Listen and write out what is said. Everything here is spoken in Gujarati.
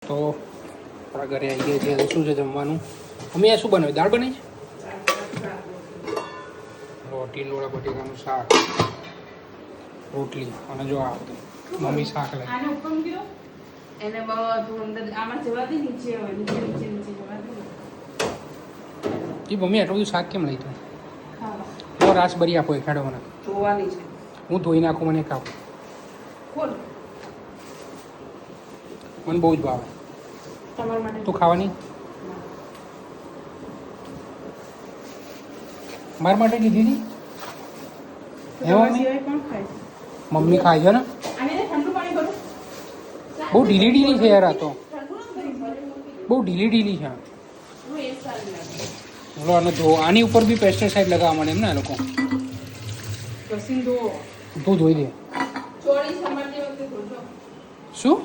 તો આપણા ઘરે આવી ગયા છે. શું છે જમવાનું? મમ્મી આ શું બનાવ્યું? દાળ બનાવી છે? રોટી લોળા બટેકાનું શાક, રોટલી અને જો આ મમ્મી શાક લાવી. આને ઉપર મૂક્યો એને બધું અંદર આમાં જવા દે નીચે હોય નીચે જવા દે. એ મમ્મી આટલું બધું શાક કેમ લઈ તું? ખાવા તો રાસબરી આપો એ ખાડો મને. જોવાની છે. હું ધોઈ નાખું, મને ખાવ. ખોલ મને બહુ જ ભાવે. તમારા માટે તું ખાવાની? મારા માટે લીધી હતી? તમારા સિવાય કોણ ખાય? મમ્મી ખાય છે ને. આને ઠંડુ પાણી ભરો. બહુ ઢીલી ઢીલી છે યાર આ તો. ઠંડુ નથી ભરી. બહુ ઢીલી ઢીલી છે. હું એ સારી લાગે. બોલો આને ધો. આની ઉપર બી પેસ્ટિસાઇડ લગાવવા માંડે એમ ને આ લોકો. પછી ધો. તું ધોઈ દે. ચોળી સમારતી વખતે ધોજો. શું?